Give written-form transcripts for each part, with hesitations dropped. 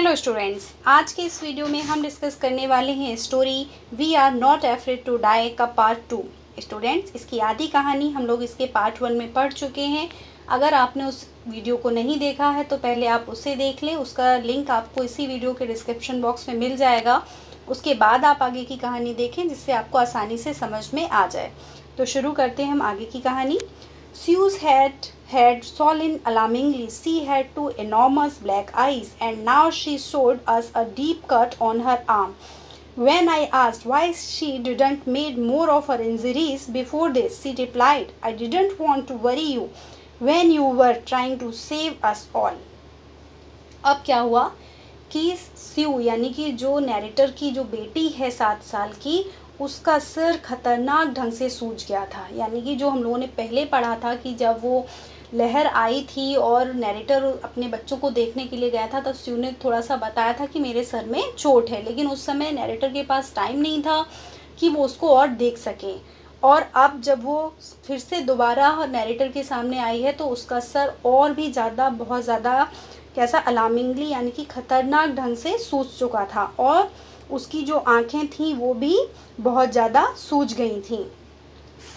Hello students, आज के इस वीडियो में हम डिस्कस करने वाले हैं story we are not afraid to die का पार्ट 2। स्टूडेंट्स, इसकी आधी कहानी हम लोग इसके पार्ट 1 में पढ़ चुके हैं। अगर आपने उस वीडियो को नहीं देखा है तो पहले आप उसे देख लें। उसका लिंक आपको इसी वीडियो के डिस्क्रिप्शन बॉक्स में मिल जाएगा। उसके बाद आप आगे की कहानी देखें, जिससे आपको आसानी से समझ में आ जाए। तो शुरू करते हैं हम आगे की कहानी। Sue's head had swollen alarmingly. She had two enormous black eyes, and now she showed us a deep cut on her arm. When I asked why she didn't made more of her injuries before this, she replied, "I didn't want to worry you when you were trying to save us all." अब क्या हुआ कि स्यू यानी कि जो narrator की जो बेटी है 7 साल की, उसका सिर खतरनाक ढंग से सूज गया था। यानी कि जो हम लोगों ने पहले पढ़ा था कि जब वो लहर आई थी और नैरेटर अपने बच्चों को देखने के लिए गया था, तब स्यू ने थोड़ा सा बताया था कि मेरे सर में चोट है, लेकिन उस समय नैरेटर के पास टाइम नहीं था कि वो उसको और देख सके। और अब जब वो फिर से दोबारा नैरेटर के सामने आई है तो उसका सर और भी ज़्यादा बहुत ज़्यादा कैसा अलार्मिंगली यानी कि खतरनाक ढंग से सूज चुका था, और उसकी जो आंखें थीं वो भी बहुत ज़्यादा सूज गई थीं।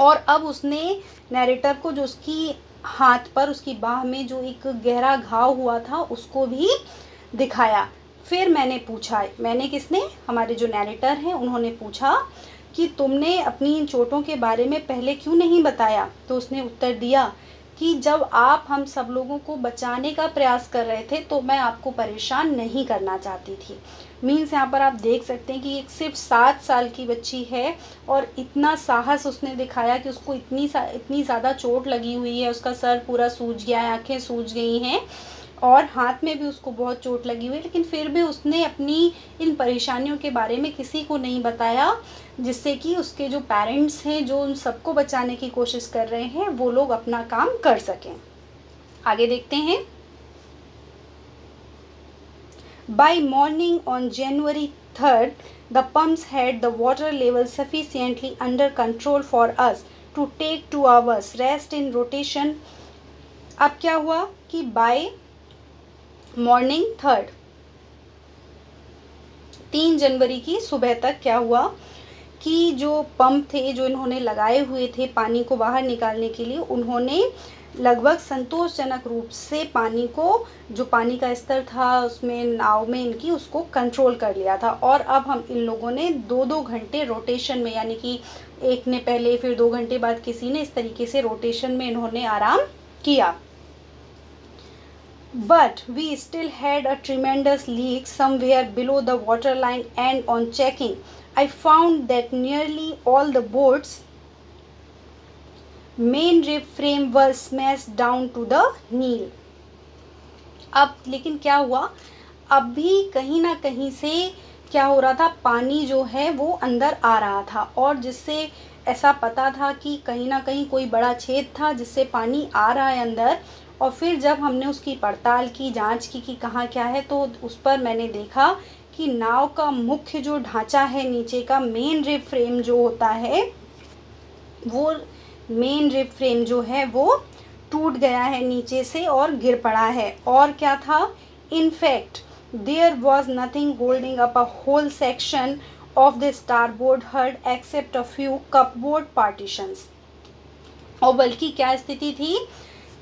और अब उसने नैरेटर को जो उसकी हाथ पर, उसकी बाह में जो एक गहरा घाव हुआ था, उसको भी दिखाया। फिर मैंने पूछा, मैंने किसने, हमारे जो नैरेटर हैं उन्होंने पूछा कि तुमने अपनी इन चोटों के बारे में पहले क्यों नहीं बताया। तो उसने उत्तर दिया कि जब आप हम सब लोगों को बचाने का प्रयास कर रहे थे तो मैं आपको परेशान नहीं करना चाहती थी। मीन्स यहाँ पर आप देख सकते हैं कि एक सिर्फ 7 साल की बच्ची है और इतना साहस उसने दिखाया कि उसको इतनी ज़्यादा चोट लगी हुई है, उसका सर पूरा सूज गया है, आँखें सूज गई हैं और हाथ में भी उसको बहुत चोट लगी हुई है, लेकिन फिर भी उसने अपनी इन परेशानियों के बारे में किसी को नहीं बताया, जिससे कि उसके जो पेरेंट्स हैं जो उन सबको बचाने की कोशिश कर रहे हैं वो लोग अपना काम कर सकें। आगे देखते हैं। By morning on January 3rd, the pumps had the water level sufficiently under control for us to take 2 hours rest in rotation. अब क्या हुआ कि by morning 3 जनवरी की सुबह तक क्या हुआ कि जो पंप थे जो इन्होंने लगाए हुए थे पानी को बाहर निकालने के लिए, उन्होंने लगभग संतोषजनक रूप से पानी को, जो पानी का स्तर था उसमें नाव में इनकी, उसको कंट्रोल कर लिया था। और अब हम इन लोगों ने 2-2 घंटे रोटेशन में, यानी कि एक ने पहले फिर 2 घंटे बाद किसी ने, इस तरीके से रोटेशन में इन्होंने आराम किया। But we still had a tremendous leak somewhere below the water line, and on checking, I found that nearly all the boats' main rib frame were smashed down to the Nile. अब लेकिन क्या हुआ, अब भी कहीं ना कहीं से क्या हो रहा था, पानी जो है वो अंदर आ रहा था, और जिससे ऐसा पता था कि कहीं ना कहीं कोई बड़ा छेद था जिससे पानी आ रहा है अंदर। और फिर जब हमने उसकी पड़ताल की, जांच की कि कहाँ क्या है, तो उस पर मैंने देखा कि नाव का मुख्य जो ढांचा है नीचे का, मेन रिब फ्रेम जो होता है, वो मेन रिब फ्रेम जो है वो टूट गया है नीचे से और गिर पड़ा है। और क्या था, in fact there was nothing holding up a whole section of the starboard hull except a few cupboard partitions. और बल्कि क्या स्थिति थी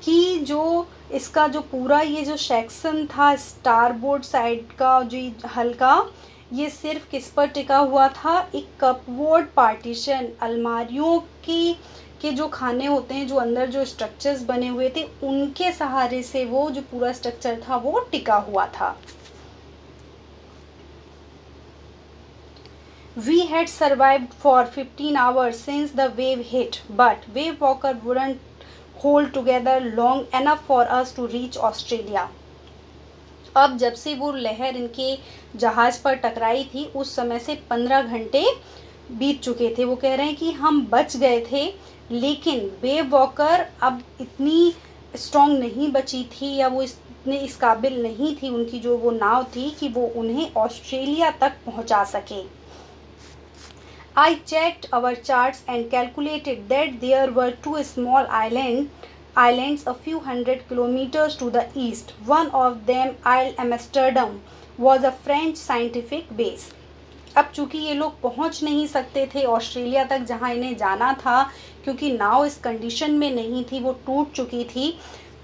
कि जो इसका जो पूरा ये जो सेक्शन था स्टारबोर्ड साइड का, जो हल्का, ये सिर्फ किस पर टिका हुआ था, एक कपबोर्ड पार्टीशन, अलमारियों के जो खाने होते हैं, जो अंदर जो स्ट्रक्चर्स बने हुए थे, उनके सहारे से वो जो पूरा स्ट्रक्चर था वो टिका हुआ था। We had survived for 15 hours since the wave hit, but wave walker wouldn't hold together long enough for us to reach Australia. अब जब से वो लहर इनके जहाज पर टकराई थी, उस समय से 15 घंटे बीत चुके थे। वो कह रहे हैं कि हम बच गए थे, लेकिन वेव वॉकर अब इतनी स्ट्रॉन्ग नहीं बची थी, या वो इतने इस काबिल नहीं थी, उनकी जो वो नाव थी, कि वो उन्हें ऑस्ट्रेलिया तक पहुंचा सके। I checked our charts and calculated that there were 2 small islands a few hundred kilometers to the east. One of them, Isle Amsterdam, was a French scientific base. अब चूंकि ये लोग पहुंच नहीं सकते थे ऑस्ट्रेलिया तक जहां इन्हें जाना था, क्योंकि नाव इस कंडीशन में नहीं थी, वो टूट चुकी थी,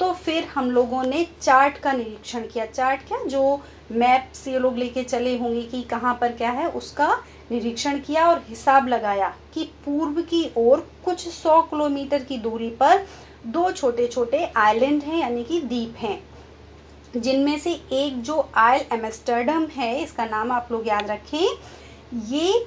तो फिर हम लोगों ने चार्ट का निरीक्षण किया। चार्ट क्या, जो मैप से ये लोग लेके चले होंगे कि कहाँ पर क्या है, उसका निरीक्षण किया और हिसाब लगाया कि पूर्व की ओर कुछ 100 किलोमीटर की दूरी पर 2 छोटे छोटे आइलैंड हैं, यानी कि द्वीप हैं, जिनमें से एक जो आइल एम्स्टर्डम है, इसका नाम आप लोग याद रखें, ये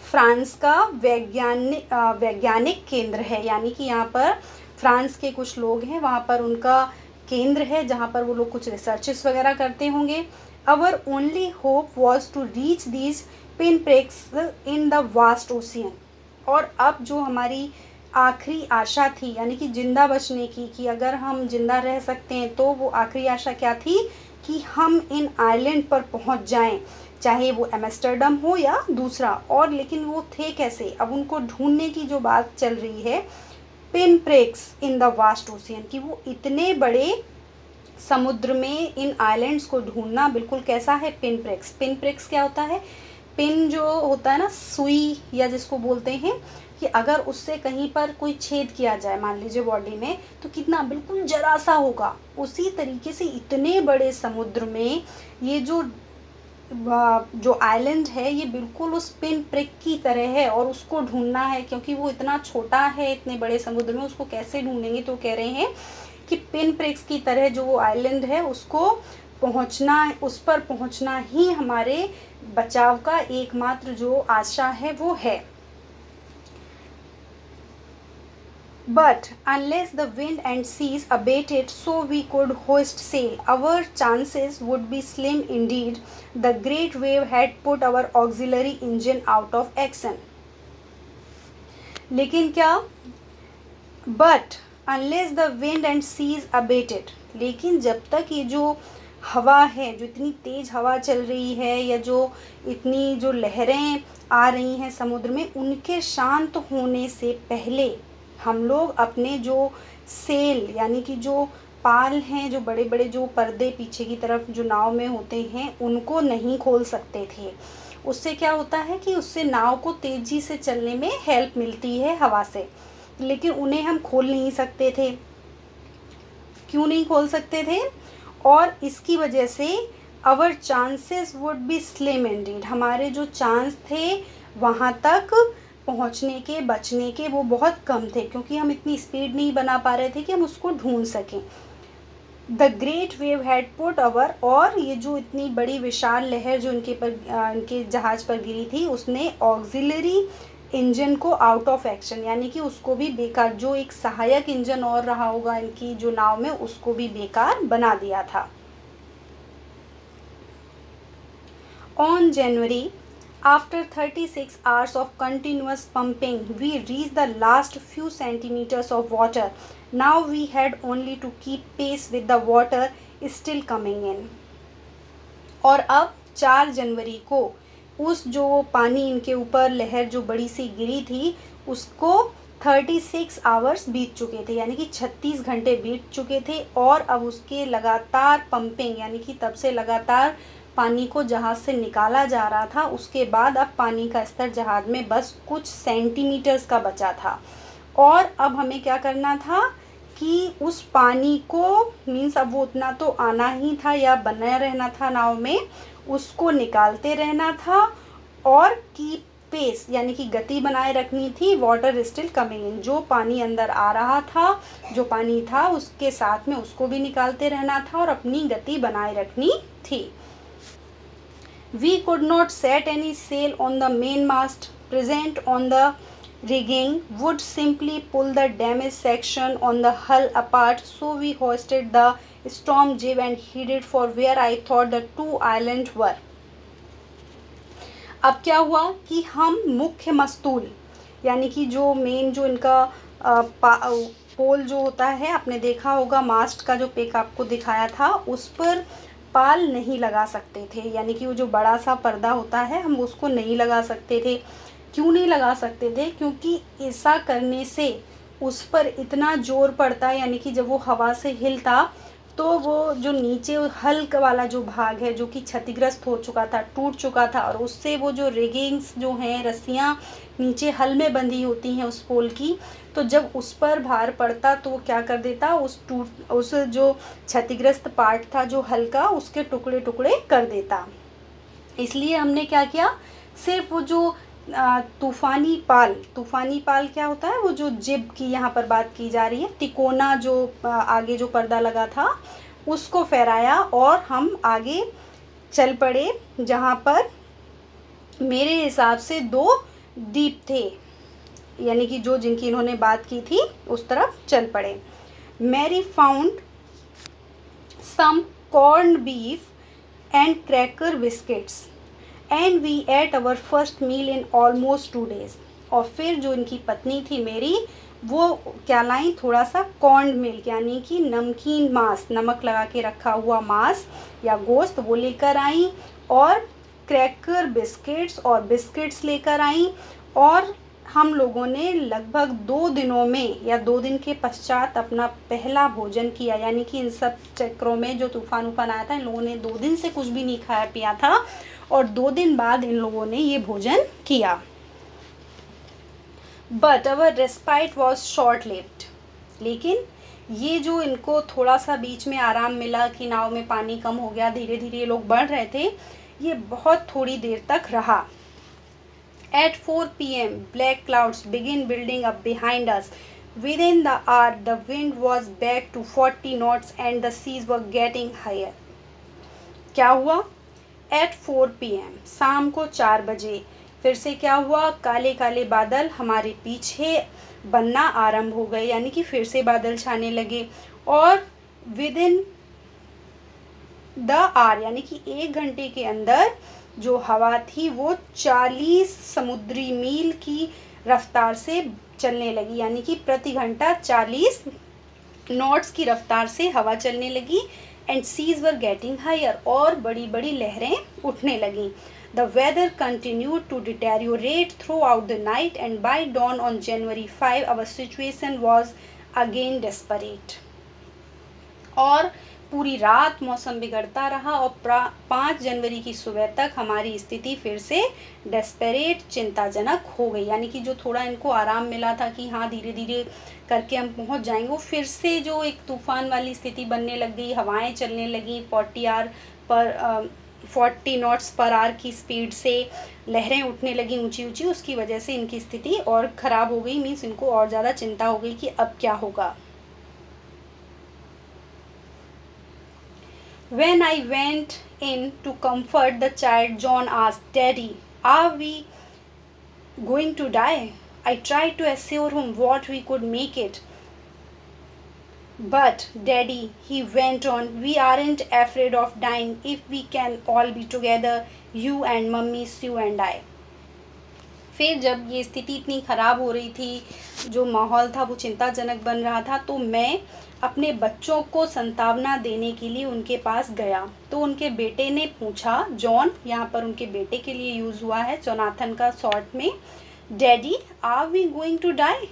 फ्रांस का वैज्ञानिक केंद्र है, यानी कि यहाँ पर फ्रांस के कुछ लोग हैं, वहाँ पर उनका केंद्र है जहाँ पर वो लोग कुछ रिसर्चेस वगैरह करते होंगे। Our only hope was to reach these pin pricks in the vast ocean. और अब जो हमारी आखिरी आशा थी, यानी कि जिंदा बचने की, कि अगर हम जिंदा रह सकते हैं तो वो आखिरी आशा क्या थी कि हम इन आइलैंड पर पहुंच जाएं, चाहे वो एम्स्टर्डम हो या दूसरा। और लेकिन वो थे कैसे, अब उनको ढूंढने की जो बात चल रही है, pin pricks in the vast ocean, कि वो इतने बड़े समुद्र में इन आइलैंड्स को ढूंढना बिल्कुल कैसा है, पिन प्रिक्स। पिन प्रिक्स क्या होता है, पिन जो होता है ना, सुई या जिसको बोलते हैं, कि अगर उससे कहीं पर कोई छेद किया जाए मान लीजिए बॉडी में, तो कितना बिल्कुल जरा सा होगा। उसी तरीके से इतने बड़े समुद्र में ये जो आइलैंड है, ये बिल्कुल उस पिन प्रिक की तरह है, और उसको ढूंढना है, क्योंकि वो इतना छोटा है इतने बड़े समुद्र में, उसको कैसे ढूंढेंगे। तो कह रहे हैं कि पिन प्रिक्स की तरह जो वो आइलैंड है उसको पहुंचना, उस पर पहुंचना ही हमारे बचाव का एकमात्र जो आशा है वो है। But unless the wind and seas abated so we could hoist sail, our chances would be slim indeed. The great wave had put our auxiliary engine out of action. लेकिन क्या, but unless the wind and seas abated, लेकिन जब तक ये जो हवा है, जो इतनी तेज हवा चल रही है, या जो इतनी जो लहरें आ रही हैं समुद्र में, उनके शांत होने से पहले हम लोग अपने जो सेल, यानी कि जो पाल हैं, जो बड़े बड़े जो पर्दे पीछे की तरफ जो नाव में होते हैं, उनको नहीं खोल सकते थे। उससे क्या होता है कि उससे नाव को तेज़ी से चलने में हेल्प मिलती है हवा से, लेकिन उन्हें हम खोल नहीं सकते थे। क्यों नहीं खोल सकते थे? और इसकी वजह से our chances would be slim indeed, हमारे जो चांस थे वहाँ तक पहुंचने के, बचने के, वो बहुत कम थे, क्योंकि हम इतनी स्पीड नहीं बना पा रहे थे कि हम उसको ढूंढ सकें। The great wave had put our, और ये जो इतनी बड़ी विशाल लहर जो इनके जहाज पर गिरी थी, उसने ऑक्सिलरी इंजन को आउट ऑफ एक्शन, यानी कि उसको भी बेकार, जो एक सहायक इंजन और रहा होगा इनकी जो नाव में, उसको भी बेकार बना दिया था। On January, after 36 hours of continuous pumping, we reached the last few centimeters of water. Now we had only to keep pace with the water still coming in. और अब 4 जनवरी को उस जो पानी इनके ऊपर लहर जो बड़ी सी गिरी थी, उसको 36 आवर्स बीत चुके थे, यानी कि 36 घंटे बीत चुके थे, और अब उसके लगातार पंपिंग, यानी कि तब से लगातार पानी को जहाज़ से निकाला जा रहा था। उसके बाद अब पानी का स्तर जहाज़ में बस कुछ सेंटीमीटर्स का बचा था, और अब हमें क्या करना था कि उस पानी को, मीन्स अब वो उतना तो आना ही था या बना रहना था नाव में, उसको निकालते रहना था, और कीप पेस, यानी कि गति बनाए रखनी थी। वाटर स्टिल कमिंग इन, जो पानी अंदर आ रहा था, जो पानी था उसके साथ में उसको भी निकालते रहना था और अपनी गति बनाए रखनी थी। We could not set any sail on the mainmast. Present on the rigging would simply pull the damaged section on the hull apart, so we hoisted the storm jib and headed for where I thought the 2 islands were. अब क्या हुआ कि हम मुख्य मस्तूल, यानी कि जो मेन जो इनका पोल जो होता है, आपने देखा होगा मास्ट का जो पेक आपको दिखाया था, उस पर पाल नहीं लगा सकते थे, यानी कि वो जो बड़ा सा पर्दा होता है, हम उसको नहीं लगा सकते थे। क्यों नहीं लगा सकते थे? क्योंकि ऐसा करने से उस पर इतना जोर पड़ता है, यानी कि जब वो हवा से हिलता तो वो जो नीचे हल्क वाला जो भाग है जो कि क्षतिग्रस्त हो चुका था, टूट चुका था, और उससे वो जो रिगिंग्स जो हैं, रस्सियाँ नीचे हल में बंधी होती हैं उस पोल की, तो जब उस पर भार पड़ता तो वो क्या कर देता, उस जो क्षतिग्रस्त पार्ट था जो हल का, उसके टुकड़े टुकड़े कर देता। इसलिए हमने क्या किया, सिर्फ वो जो तूफ़ानी पाल क्या होता है, वो जो जिब की यहाँ पर बात की जा रही है, तिकोना जो आगे जो पर्दा लगा था उसको फहराया और हम आगे चल पड़े, जहाँ पर मेरे हिसाब से 2 दीप थे, यानी कि जो जिनकी इन्होंने बात की थी उस तरफ चल पड़े। Mary found some corn beef and cracker biscuits and we ate our first meal in almost 2 days। और फिर जो इनकी पत्नी थी मेरी, वो क्या लाई, थोड़ा सा कॉर्न मिल्क यानी कि नमकीन मांस, नमक लगा के रखा हुआ मांस या गोश्त, वो लेकर आई, और क्रैकर बिस्किट्स और बिस्किट्स लेकर आई। और हम लोगों ने लगभग 2 दिनों में या 2 दिन के पश्चात अपना पहला भोजन किया, यानी कि इन सब चक्रों में जो तूफान आया था, इन लोगों ने 2 दिन से कुछ भी नहीं खाया पिया था, और 2 दिन बाद इन लोगों ने ये भोजन किया। But our respite was short lived. लेकिन ये जो इनको थोड़ा सा बीच में आराम मिला कि नाव में पानी कम हो गया, धीरे धीरे ये लोग बढ़ रहे थे, ये बहुत थोड़ी देर तक रहा। At 4 p.m. black clouds began building up behind us. Within the hour, the wind was back to 40 knots and the seas were getting higher. क्या हुआ? At 4 p.m. शाम को 4 बजे फिर से क्या हुआ, काले काले बादल हमारे पीछे बनना आरंभ हो गए, यानी कि फिर से बादल छाने लगे, और विदिन द आवर यानी कि 1 घंटे के अंदर जो हवा थी वो 40 समुद्री मील की रफ्तार से चलने लगी, यानी कि प्रति घंटा 40 नॉट्स की रफ्तार से हवा चलने लगी। And seas were getting higher, और बड़ी बड़ी लहरें उठने लगीं। The weather continued to deteriorate throughout the night and by dawn on January 5 our situation was again desperate. और पूरी रात मौसम बिगड़ता रहा और 5 जनवरी की सुबह तक हमारी स्थिति फिर से डेस्परेट, चिंताजनक हो गई, यानी कि जो थोड़ा इनको आराम मिला था कि हाँ धीरे धीरे करके हम पहुंच जाएंगे, वो फिर से जो एक तूफान वाली स्थिति बनने लग गई, हवाएं चलने लगी 40 नॉट्स पर आवर की स्पीड से, लहरें उठने लगी ऊंची ऊंची, उसकी वजह से इनकी स्थिति और ख़राब हो गई, मीन्स इनको और ज़्यादा चिंता हो गई कि अब क्या होगा। When I went in to comfort the child, John asked, "Daddy, are we going to die?" I tried to assure him what we could make it. But, Daddy, he went on, "we aren't afraid of dying if we can all be together, you and Mummy, Sue and I." फिर जब ये स्थिति इतनी ख़राब हो रही थी, जो माहौल था वो चिंताजनक बन रहा था, तो मैं अपने बच्चों को संतावना देने के लिए उनके पास गया। तो उनके बेटे ने पूछा, जॉन यहाँ पर उनके बेटे के लिए यूज़ हुआ है, जोनाथन का शॉर्ट में, daddy are we going to die,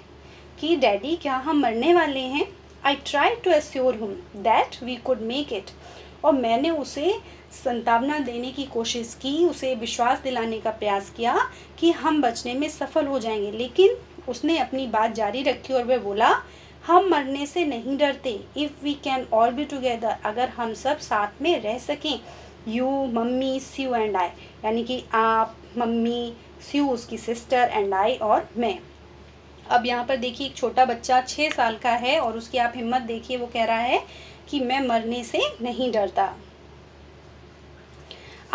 कि डैडी क्या हम मरने वाले हैं। I try to assure him that we could make it, और मैंने उसे संतावना देने की कोशिश की, उसे विश्वास दिलाने का प्रयास किया कि हम बचने में सफल हो जाएंगे, लेकिन उसने अपनी बात जारी रखी और वह बोला, हम मरने से नहीं डरते, if we can all be together, अगर हम सब साथ में रह सकें, you, mummy, Sue and I, यानी कि आप, मम्मी, स्यू उसकी सिस्टर, एंड आई और मैं। अब यहाँ पर देखिए एक छोटा बच्चा 6 साल का है और उसकी आप हिम्मत देखिए, वो कह रहा है कि मैं मरने से नहीं डरता।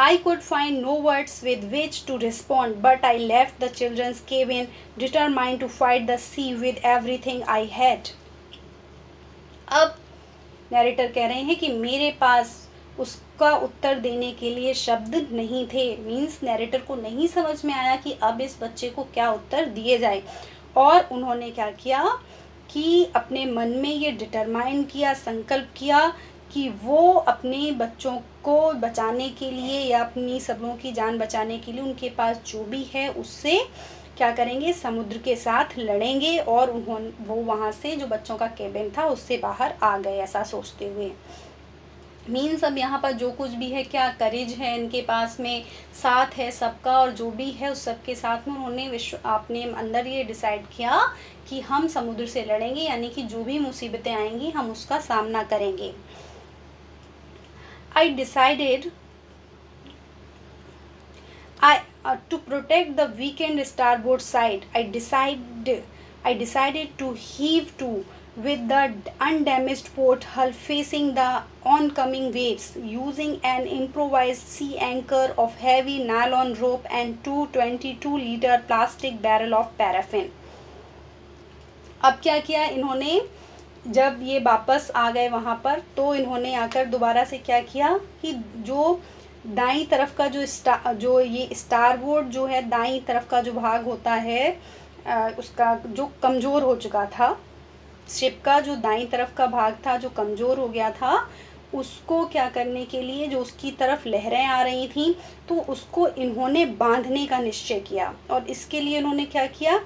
I could find no words with which to respond, but I left the children's cabin, determined to fight the sea with everything I had. अब नैरेटर कह रहे हैं कि मेरे पास उसका उत्तर देने के लिए शब्द नहीं थे, मीन्स नैरेटर को नहीं समझ में आया कि अब इस बच्चे को क्या उत्तर दिए जाए, और उन्होंने क्या किया कि अपने मन में ये डिटरमाइन किया, संकल्प किया कि वो अपने बच्चों को बचाने के लिए या अपनी सब लोगों की जान बचाने के लिए उनके पास जो भी है उससे क्या करेंगे, समुद्र के साथ लड़ेंगे, और वो वहाँ से जो बच्चों का केबिन था उससे बाहर आ गए, ऐसा सोचते हुए। मीन्स अब यहाँ पर जो कुछ भी है, क्या करेज है इनके पास में, साथ है सबका, और जो भी है उस सब के साथ में उन्होंने अपने अंदर ये डिसाइड किया कि हम समुद्र से लड़ेंगे, यानी कि जो भी मुसीबतें आएंगी हम उसका सामना करेंगे। I decided to protect the weakened starboard side. I decided to heave to with the undamaged port hull facing the oncoming waves, using an improvised sea anchor of heavy nylon rope and 222-liter plastic barrel of paraffin. अब क्या किया इन्होंने, जब ये वापस आ गए वहाँ पर, तो इन्होंने आकर दोबारा से क्या किया कि जो दाईं तरफ का जो ये स्टारबोर्ड जो है, दाईं तरफ का जो भाग होता है उसका जो कमज़ोर हो चुका था, शिप का जो दाईं तरफ का भाग था जो कमज़ोर हो गया था, उसको क्या करने के लिए, जो उसकी तरफ लहरें आ रही थी, तो उसको इन्होंने बांधने का निश्चय किया। और इसके लिए इन्होंने क्या किया,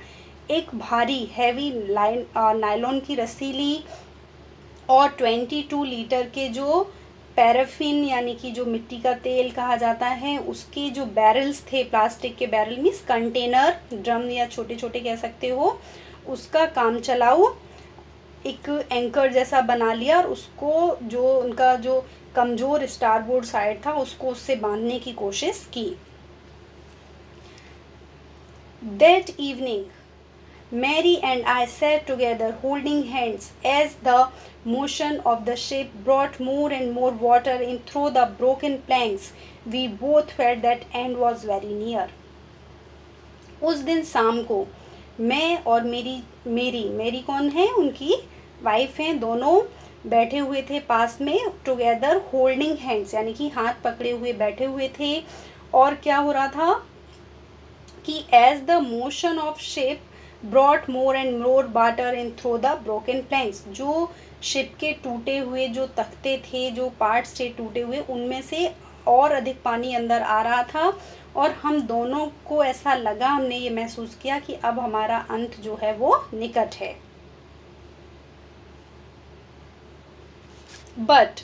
एक भारी हैवी नायलॉन की रस्सी ली और 22 लीटर के जो पैराफिन यानी कि जो मिट्टी का तेल कहा जाता है, उसके जो बैरल्स थे, प्लास्टिक के बैरल मीन्स कंटेनर, ड्रम या छोटे छोटे कह सकते हो, उसका काम चलाओ एक एंकर जैसा बना लिया और उसको जो उनका जो कमज़ोर स्टारबोर्ड साइड था उसको उससे बांधने की कोशिश की। That evening Mary and I sat together holding hands as the motion of the ship brought more and more water in through the broken planks. We both felt that end was very near. उस दिन शाम को मैं और मेरी कौन है, उनकी वाइफ हैं, दोनों बैठे हुए थे पास में, टुगेदर होल्डिंग हैंड्स यानी कि हाथ पकड़े हुए बैठे हुए थे। और क्या हो रहा था कि as the motion of ship brought more and more water in through the broken planks, जो शिप के टूटे हुए जो तख्ते थे, जो पार्ट्स थे टूटे हुए, उनमें से और अधिक पानी अंदर आ रहा था। और हम दोनों को ऐसा लगा, हमने ये महसूस किया कि अब हमारा अंत जो है वो निकट है। But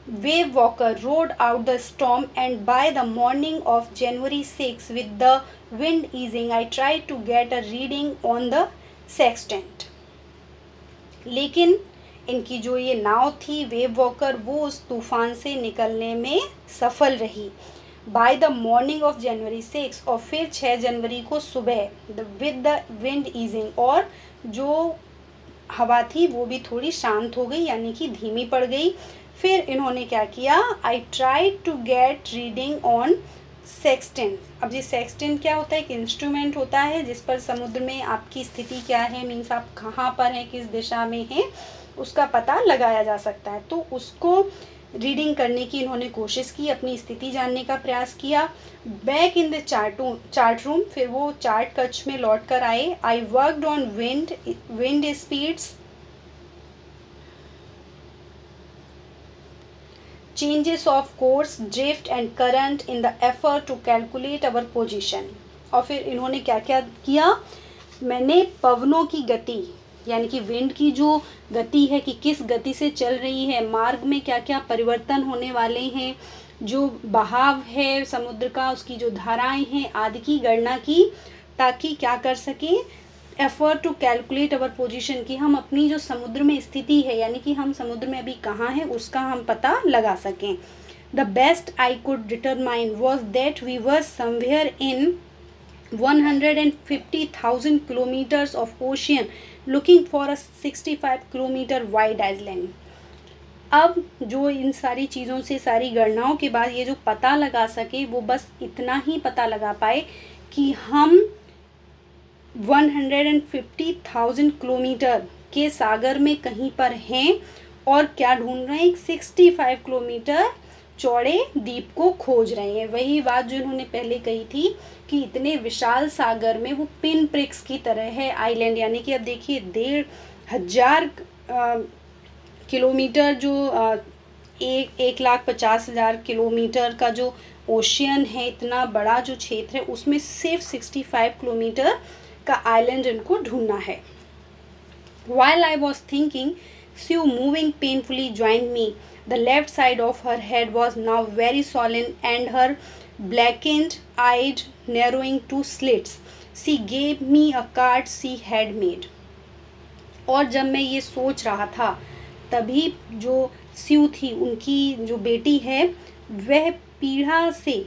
Wave Walker rode out the storm, and by the morning of January 6, with the wind easing, I tried to get a reading on the sextant. लेकिन इनकी जो ये नाव थी वेव वॉकर, वो उस तूफान से निकलने में सफल रही। By the morning of January 6, और फिर 6 जनवरी को सुबह, विद द विंड ईजिंग, और जो हवा थी वो भी थोड़ी शांत हो गई यानी कि धीमी पड़ गई। फिर इन्होंने क्या किया, I try to get reading on sextant. अब ये सेक्सटेंट क्या होता है, एक इंस्ट्रूमेंट होता है जिस पर समुद्र में आपकी स्थिति क्या है, मीन्स आप कहाँ पर हैं, किस दिशा में हैं, उसका पता लगाया जा सकता है। तो उसको रीडिंग करने की इन्होंने कोशिश की, अपनी स्थिति जानने का प्रयास किया। Back in the chart room, फिर वो चार्ट कक्ष में लौट कर आए। I worked on wind speeds, changes of course, drift and current in the effort to calculate our position। और फिर इन्होंने क्या क्या किया, मैंने पवनों की गति यानी कि विंड की जो गति है कि किस गति से चल रही है, मार्ग में क्या क्या परिवर्तन होने वाले हैं, जो बहाव है समुद्र का, उसकी जो धाराएं हैं आदि की गणना की, ताकि क्या कर सकें, effort to calculate our position, कि हम अपनी जो समुद्र में स्थिति है यानी कि हम समुद्र में अभी कहाँ हैं उसका हम पता लगा सकें। The best I could determine was that we were somewhere in 150,000 kilometres of ocean looking for a 65 kilometre wide island. अब जो इन सारी चीज़ों से, सारी गणनाओं के बाद ये जो पता लगा सके, वो बस इतना ही पता लगा पाए कि हम 150,000 किलोमीटर के सागर में कहीं पर हैं और क्या ढूंढ रहे हैं, एक 65 किलोमीटर चौड़े द्वीप को खोज रहे हैं। वही बात जो इन्होंने पहले कही थी कि इतने विशाल सागर में वो पिन प्रिक्स की तरह है आइलैंड, यानी कि अब देखिए 1,500 किलोमीटर जो 1,50,000 किलोमीटर का जो ओशियन है, इतना बड़ा जो क्षेत्र है, उसमें सिर्फ 65 किलोमीटर का आइलैंड इनको ढूंढना है। While I was thinking, Sue moving painfully joined me. The left side of her head was now very solemn, and her blackened eyed narrowing to slits. She gave me a card she had made. और जब मैं ये सोच रहा था तभी जो स्यू थी, उनकी जो बेटी है, वह पीड़ा से,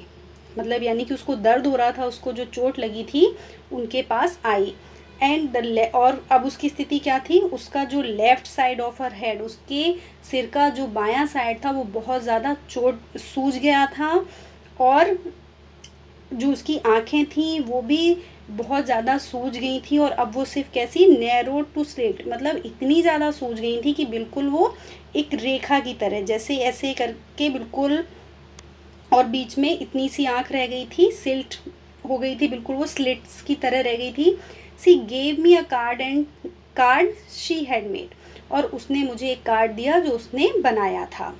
मतलब यानी कि उसको दर्द हो रहा था, उसको जो चोट लगी थी, उनके पास आई। एंड और अब उसकी स्थिति क्या थी, उसका जो left side of her head, उसके सिर का जो बायां साइड था वो बहुत ज़्यादा चोट सूज गया था, और जो उसकी आँखें थी वो भी बहुत ज़्यादा सूज गई थी। और अब वो सिर्फ कैसी, नैरो टू स्लिट, मतलब इतनी ज़्यादा सूज गई थी कि बिल्कुल वो एक रेखा की तरह, जैसे ऐसे करके बिल्कुल, और बीच में इतनी सी आँख रह गई थी, सिल्ट हो गई थी, बिल्कुल वो स्लिट्स की तरह रह गई थी। सी gave me a card she had made, और उसने मुझे एक कार्ड दिया जो उसने बनाया था।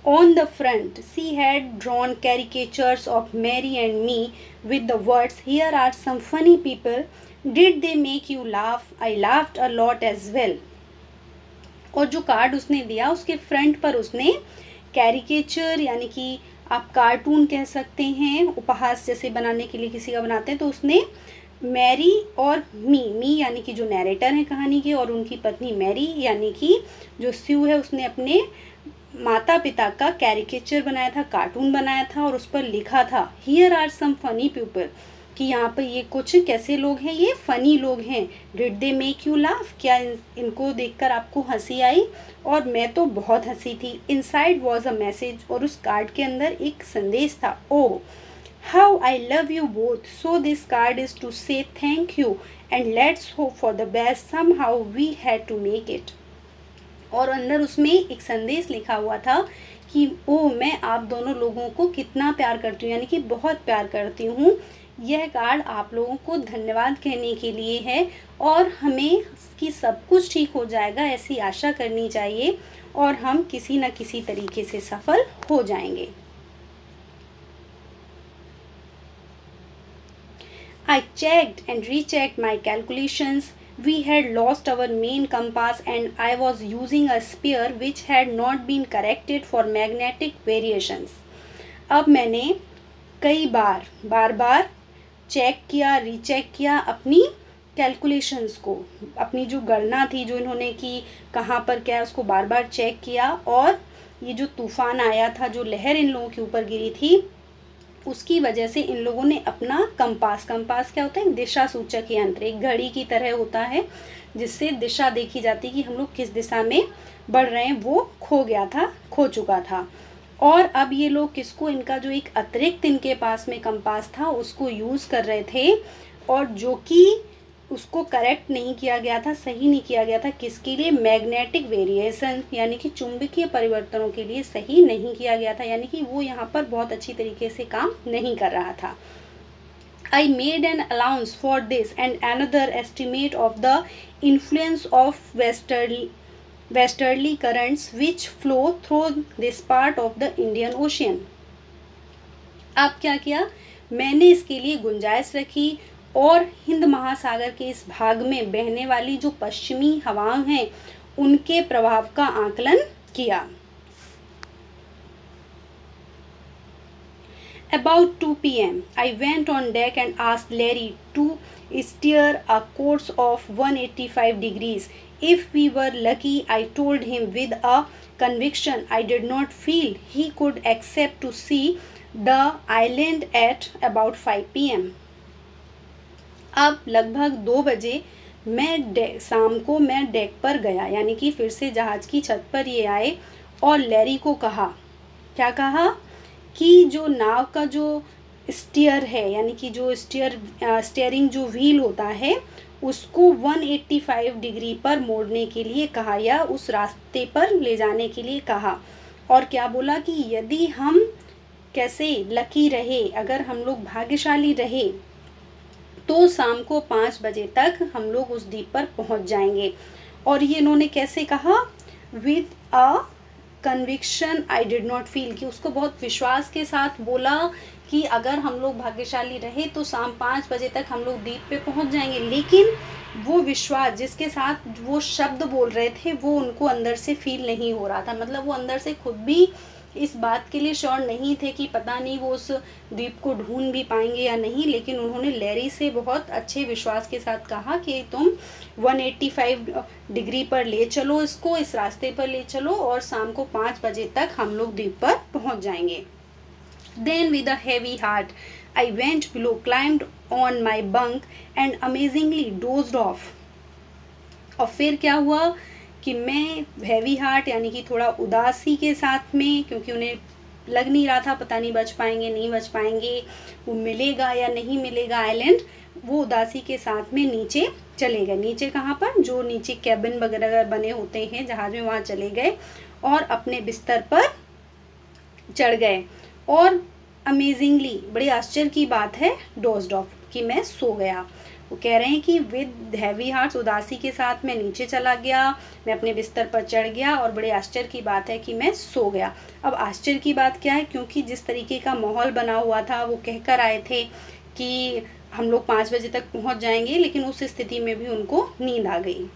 On the front, she had drawn caricatures of Mary and me with the words, "Here are some funny people. Did they make you laugh? I laughed a lot as well." और जो card उसने दिया उसके front पर उसने caricature, यानी कि आप कार्टून कह सकते हैं, उपहास जैसे बनाने के लिए किसी का बनाते हैं, तो उसने मैरी और मी यानी कि जो नैरेटर हैं कहानी के, और उनकी पत्नी मैरी यानी कि जो स्यू है, उसने अपने माता पिता का कैरिकेचर बनाया था, कार्टून बनाया था, और उस पर लिखा था here are some funny people, कि यहाँ पर ये कुछ कैसे लोग हैं, ये फनी लोग हैं। Did they make you laugh, क्या इनको देखकर आपको हंसी आई? और मैं तो बहुत हंसी थी। इनसाइड वॉज अ मैसेज, और उस कार्ड के अंदर एक संदेश था। Oh how I love you both, so this card is to say thank you and let's hope for the best, somehow we had to make it. और अंदर उसमें एक संदेश लिखा हुआ था कि ओह मैं आप दोनों लोगों को कितना प्यार करती हूँ, यानी कि बहुत प्यार करती हूँ। यह कार्ड आप लोगों को धन्यवाद कहने के लिए है, और हमें कि सब कुछ ठीक हो जाएगा ऐसी आशा करनी चाहिए, और हम किसी न किसी तरीके से सफल हो जाएंगे। I checked and rechecked my calculations. We had lost our main compass and I was using a spear which had not been corrected for magnetic variations. अब मैंने कई बार चेक किया, रीचेक किया अपनी कैलकुलेशंस को, अपनी जो गणना थी जो इन्होंने की, कहाँ पर क्या है, उसको बार बार चेक किया। और ये जो तूफान आया था, जो लहर इन लोगों के ऊपर गिरी थी, उसकी वजह से इन लोगों ने अपना कंपास क्या होता है, दिशा सूचक यंत्र, एक घड़ी की तरह होता है जिससे दिशा देखी जाती है कि हम लोग किस दिशा में बढ़ रहे हैं, वो खो चुका था। और अब ये लोग किसको, इनका जो एक अतिरिक्त इनके पास में कंपास था उसको यूज़ कर रहे थे, और जो कि उसको करेक्ट नहीं किया गया था, सही नहीं किया गया था, किसके लिए, मैग्नेटिक वेरिएशन यानी कि चुंबकीय परिवर्तनों के लिए सही नहीं किया गया था, यानी कि वो यहाँ पर बहुत अच्छी तरीके से काम नहीं कर रहा था। I made an allowance for this and another estimate of the influence of westerly currents which flow through this part of the Indian Ocean. अब क्या किया, मैंने इसके लिए गुंजाइश रखी और हिंद महासागर के इस भाग में बहने वाली जो पश्चिमी हवाएं हैं उनके प्रभाव का आकलन किया। About 2 p.m. I went on deck and asked Larry to steer a course of 185 degrees. If we were lucky, I told him with a conviction I did not feel he could accept to see the island at about 5 p.m. अब लगभग 2 बजे शाम को मैं deck पर गया, यानी कि फिर से जहाज की छत पर ये आए और लैरी को कहा, क्या कहा कि जो नाव का जो स्टीयर है, यानी कि जो स्टीयरिंग जो व्हील होता है उसको 185 डिग्री पर मोड़ने के लिए कहा, या उस रास्ते पर ले जाने के लिए कहा। और क्या बोला कि यदि हम कैसे लकी रहे, अगर हम लोग भाग्यशाली रहे तो शाम को 5 बजे तक हम लोग उस द्वीप पर पहुंच जाएंगे। और ये इन्होंने कैसे कहा, with a conviction I did not feel, कि उसको बहुत विश्वास के साथ बोला कि अगर हम लोग भाग्यशाली रहे तो शाम 5 बजे तक हम लोग द्वीप पे पहुंच जाएंगे। लेकिन वो विश्वास जिसके साथ वो शब्द बोल रहे थे वो उनको अंदर से फील नहीं हो रहा था। मतलब वो अंदर से खुद भी इस बात के लिए श्योर नहीं थे कि पता नहीं वो उस द्वीप को ढूंढ भी पाएंगे या नहीं, लेकिन उन्होंने लैरी से बहुत अच्छे विश्वास के साथ कहा कि तुम 185 डिग्री पर ले चलो, इसको इस रास्ते पर ले चलो और शाम को 5 बजे तक हम लोग द्वीप पर पहुंच जाएंगे। Then with a heavy heart I went below, climbed on my bunk and amazingly dozed off. और फिर क्या हुआ कि मैं हैवी हार्ट यानी कि थोड़ा उदासी के साथ में, क्योंकि उन्हें लग नहीं रहा था पता नहीं बच पाएंगे नहीं बच पाएंगे, वो मिलेगा या नहीं मिलेगा आइलैंड, वो उदासी के साथ में नीचे चले गए। नीचे कहाँ पर, जो नीचे कैबिन वगैरह बने होते हैं जहाज में, वहाँ चले गए और अपने बिस्तर पर चढ़ गए। और अमेजिंगली, बड़ी आश्चर्य की बात है, डोज्ड ऑफ, कि मैं सो गया। वो कह रहे हैं कि विद हैवी हार्ट्स, उदासी के साथ मैं नीचे चला गया, मैं अपने बिस्तर पर चढ़ गया और बड़े आश्चर्य की बात है कि मैं सो गया। अब आश्चर्य की बात क्या है, क्योंकि जिस तरीके का माहौल बना हुआ था, वो कहकर आए थे कि हम लोग 5 बजे तक पहुंच जाएंगे, लेकिन उस स्थिति में भी उनको नींद आ गई।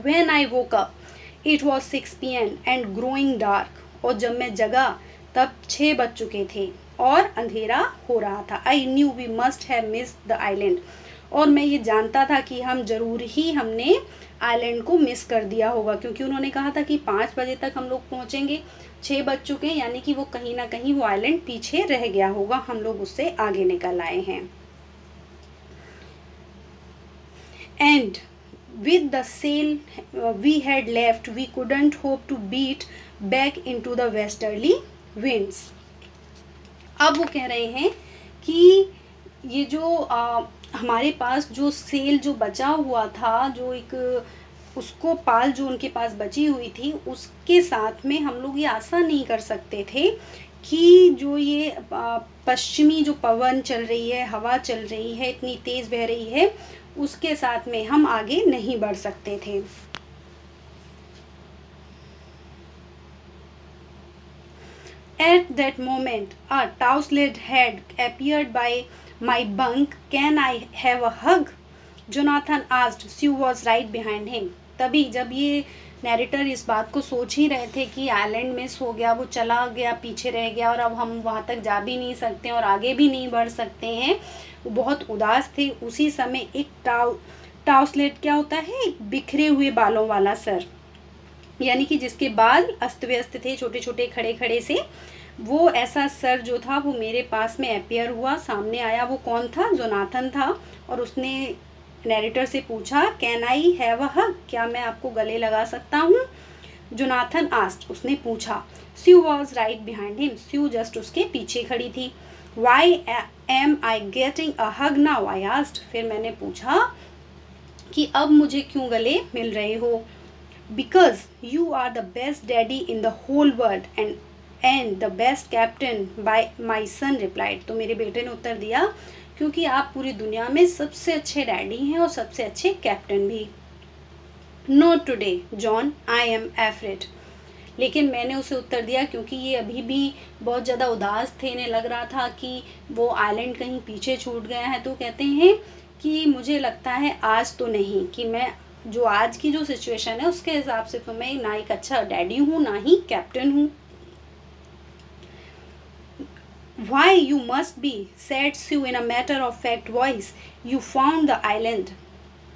When I woke up it was 6 PM and growing dark, और जब मैं जगा तब 6 बज चुके थे और अंधेरा हो रहा था। I knew we must have missed the island, और मैं ये जानता था कि हम जरूर ही हमने आइलैंड को मिस कर दिया होगा, क्योंकि उन्होंने कहा था कि 5 बजे तक हम लोग पहुँचेंगे, 6 बज चुके हैं, यानी कि वो कहीं ना कहीं वो आइलैंड पीछे रह गया होगा, हम लोग उससे आगे निकल आए हैं। And with the sail we had left we couldn't hope to beat back into the westerly winds। अब वो कह रहे हैं कि ये जो हमारे पास जो सेल जो बचा हुआ था, जो एक उसको पाल जो उनके पास बची हुई थी, उसके साथ में हम लोग ये आशा नहीं कर सकते थे कि जो ये पश्चिमी जो पवन चल रही है, हवा चल रही है, इतनी तेज बह रही है, उसके साथ में हम आगे नहीं बढ़ सकते थे। At that moment a tousled head appeared by my bunk. Can I have a hug? Jonathan asked. Sue was right behind him. तभी जब ये नैरेटर इस बात को सोच ही रहे थे कि आइलैंड मिस हो गया, वो चला गया, पीछे रह गया और अब हम वहाँ तक जा भी नहीं सकते और आगे भी नहीं बढ़ सकते हैं, वो बहुत उदास थे। उसी समय एक टाउसलेट क्या होता है, एक बिखरे हुए बालों वाला सर, यानी कि जिसके बाल अस्त व्यस्त थे, छोटे छोटे खड़े खड़े से, वो ऐसा सर जो था वो मेरे पास में अपियर हुआ, सामने आया। वो कौन था, जोनाथन था। और उसने नैरेटर से पूछा, कैन आई हैव अ हग, क्या मैं आपको गले लगा सकता हूँ। जोनाथन आस्क्ड, उसने पूछा। Sue was right behind him, Sue just उसके पीछे खड़ी थी। Why am I getting a hug now, I asked, फिर मैंने पूछा कि अब मुझे क्यों गले मिल रहे हो। Because you are the best daddy in the whole world and the best captain, by my son replied। तो मेरे बेटे ने उत्तर दिया, क्योंकि आप पूरी दुनिया में सबसे अच्छे डैडी हैं और सबसे अच्छे कैप्टन भी। Not today, John, I am afraid। लेकिन मैंने उसे उत्तर दिया, क्योंकि ये अभी भी बहुत ज़्यादा उदास थे, इन्हें लग रहा था कि वो आइलैंड कहीं पीछे छूट गया है। तो कहते हैं कि मुझे लगता है आज तो नहीं, कि मैं जो आज की जो सिचुएशन है उसके हिसाब से तो मैं ना एक अच्छा डैडी हूँ ना ही कैप्टन हूँ। Why you must be, said Sue in a matter of fact voice, you found the island।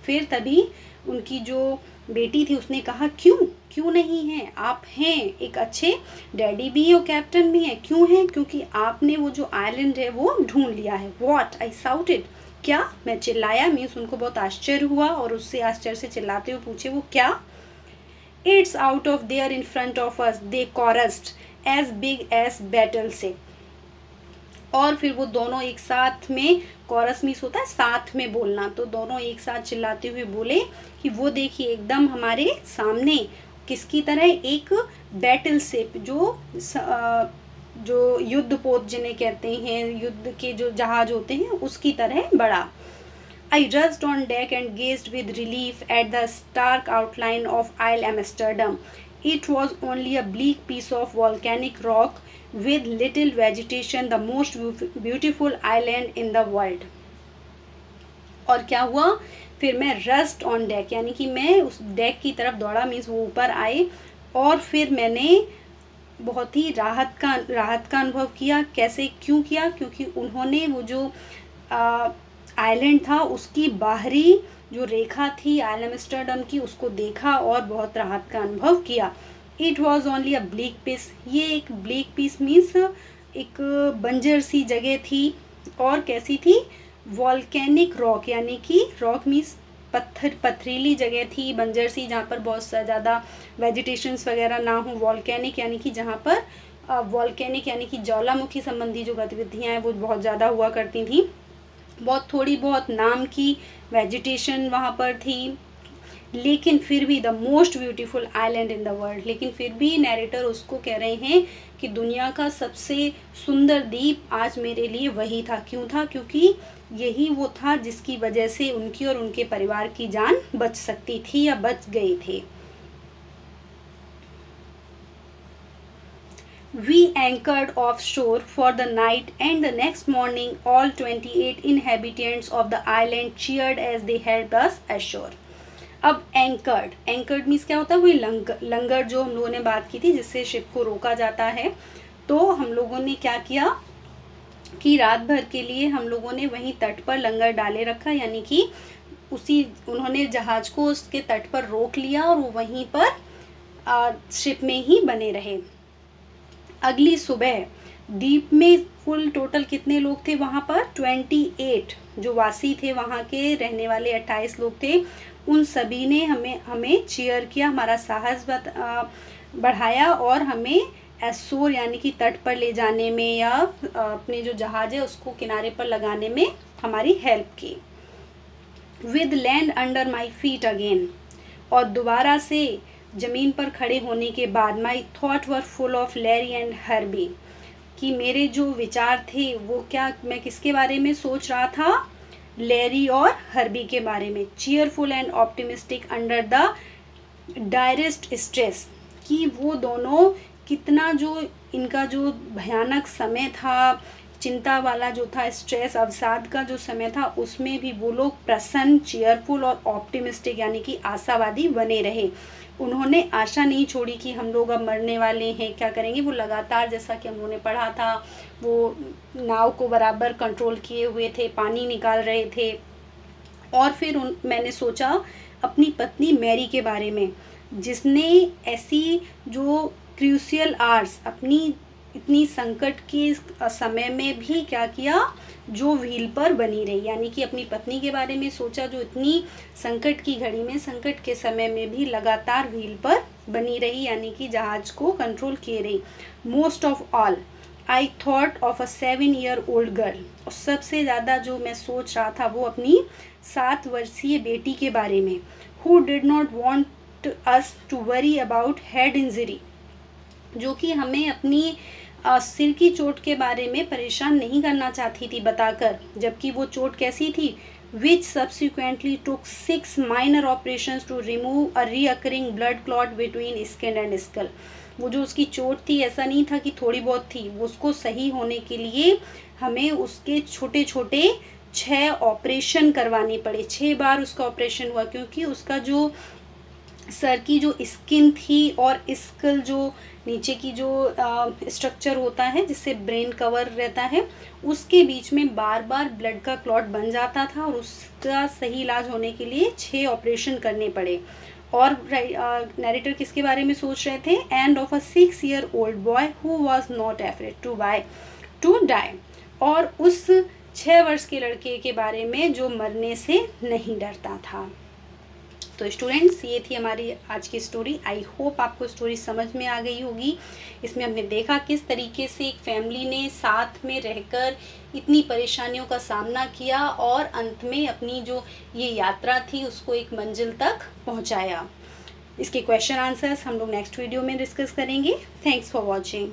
फिर तभी उनकी जो बेटी थी उसने कहा, क्यों नहीं है, आप हैं एक अच्छे डैडी भी और कैप्टन भी हैं। क्यों हैं, क्योंकि आपने वो जो आइलैंड है वो ढूंढ लिया है। What, I shouted, क्या, मैं चिल्लाया, मीन्स उनको बहुत आश्चर्य हुआ और उससे आश्चर्य से चिल्लाते हुए पूछे, वो क्या। It's out of there in front of us, they chorused, as big as battle से। और फिर वो दोनों एक साथ में, कॉरस मीन्स होता है साथ में बोलना, तो दोनों एक साथ चिल्लाते हुए बोले कि वो देखिए एकदम हमारे सामने, किसकी तरह, एक बैटल से, जो युद्ध पोत जिन्हें कहते हैं, युद्ध के जो जहाज होते हैं उसकी तरह बड़ा। I rushed on deck and gazed with relief at the stark outline of Isle Amsterdam. It was only a bleak piece of volcanic rock with little vegetation, the most beautiful island in the world। और क्या हुआ, फिर मैं rust on deck, यानी कि मैं उस deck की तरफ दौड़ा, मीन्स वो ऊपर आए, और फिर मैंने बहुत ही राहत का अनुभव किया। कैसे, क्यों किया? क्योंकि उन्होंने वो जो आइलैंड था उसकी बाहरी जो रेखा थी आइल एम्स्टर्डम की, उसको देखा और बहुत राहत का अनुभव किया। It was only a black piece, ये एक ब्लैक पीस मीन्स एक बंजर सी जगह थी, और कैसी थी? वॉल्केनिक रॉक, यानी कि रॉक मीन्स पथरीली जगह थी, बंजर सी, जहाँ पर बहुत ज़्यादा वेजिटेशंस वगैरह ना हो। वॉल्केनिक यानी कि जहाँ पर वॉल्केनिक यानी कि ज्वालामुखी संबंधी जो गतिविधियाँ हैं वो बहुत ज़्यादा हुआ करती थी। बहुत थोड़ी बहुत नाम की वेजिटेशन वहाँ पर थी, लेकिन फिर भी the most beautiful island in the world, लेकिन फिर भी नैरेटर उसको कह रहे हैं कि दुनिया का सबसे सुंदर द्वीप आज मेरे लिए वही था। क्यों था? क्योंकि यही वो था जिसकी वजह से उनकी और उनके परिवार की जान बच सकती थी या बच गए थे। We anchored offshore for the night, and the next morning all 28 inhabitants of the island cheered as they helped us ashore. अब एंकर्ड मीन्स क्या होता है? वही लंगर जो हम लोगों ने बात की थी, जिससे शिप को रोका जाता है। तो हम लोगों ने क्या किया कि रात भर के लिए हम लोगों ने वहीं तट पर लंगर डाले रखा, यानी कि उन्होंने जहाज को उसके तट पर रोक लिया और वो वहीं पर शिप में ही बने रहे। अगली सुबह द्वीप में कुल टोटल कितने लोग थे वहाँ पर? 28 जो वासी थे, वहाँ के रहने वाले 28 लोग थे। उन सभी ने हमें चीयर किया, हमारा साहस बढ़ाया और हमें एशोर यानी कि तट पर ले जाने में या अपने जो जहाज है उसको किनारे पर लगाने में हमारी हेल्प की। With land under my feet again, और दोबारा से ज़मीन पर खड़े होने के बाद, my thought were full of Larry and Herbie, कि मेरे जो विचार थे वो क्या, मैं किसके बारे में सोच रहा था? लैरी और हर्बी के बारे में। Cheerful and optimistic under the direst stress, कि वो दोनों कितना जो इनका जो भयानक समय था, चिंता वाला जो था, स्ट्रेस अवसाद का जो समय था, उसमें भी वो लोग प्रसन्न, चीयरफुल और ऑप्टिमिस्टिक यानी कि आशावादी बने रहे। उन्होंने आशा नहीं छोड़ी कि हम लोग अब मरने वाले हैं, क्या करेंगे। वो लगातार, जैसा कि हम लोगों ने पढ़ा था, वो नाव को बराबर कंट्रोल किए हुए थे, पानी निकाल रहे थे। और फिर मैंने सोचा अपनी पत्नी मैरी के बारे में, जिसने ऐसी जो क्रूशियल आवर्स, अपनी इतनी संकट के समय में भी क्या किया, जो व्हील पर बनी रही, यानी कि अपनी पत्नी के बारे में सोचा जो इतनी संकट की घड़ी में, संकट के समय में भी लगातार व्हील पर बनी रही, यानी कि जहाज को कंट्रोल किए रही। Most of all I thought of a 7-year-old girl, और सबसे ज़्यादा जो मैं सोच रहा था वो अपनी 7 वर्षीय बेटी के बारे में। Who did not want us to worry about head injury, जो कि हमें अपनी सिर की चोट के बारे में परेशान नहीं करना चाहती थी बताकर, जबकि वो चोट कैसी थी? Which subsequently took 6 minor operations to remove a recurring blood clot between skin and skull. वो जो उसकी चोट थी, ऐसा नहीं था कि थोड़ी बहुत थी, वो उसको सही होने के लिए हमें उसके छोटे छोटे 6 ऑपरेशन करवाने पड़े। 6 बार उसका ऑपरेशन हुआ, क्योंकि उसका जो सर की जो स्किन थी और स्कल जो नीचे की जो स्ट्रक्चर होता है जिससे ब्रेन कवर रहता है, उसके बीच में बार बार ब्लड का क्लॉट बन जाता था, और उसका सही इलाज होने के लिए 6 ऑपरेशन करने पड़े। और नैरेटर किसके बारे में सोच रहे थे? End of a 6-year-old boy who was not afraid to die, और उस 6 वर्ष के लड़के के बारे में जो मरने से नहीं डरता था। तो स्टूडेंट्स, ये थी हमारी आज की स्टोरी। आई होप आपको स्टोरी समझ में आ गई होगी। इसमें हमने देखा किस तरीके से एक फैमिली ने साथ में रहकर इतनी परेशानियों का सामना किया और अंत में अपनी जो ये यात्रा थी उसको एक मंजिल तक पहुंचाया। इसके क्वेश्चन आंसर्स हम लोग नेक्स्ट वीडियो में डिस्कस करेंगे। Thanks for watching.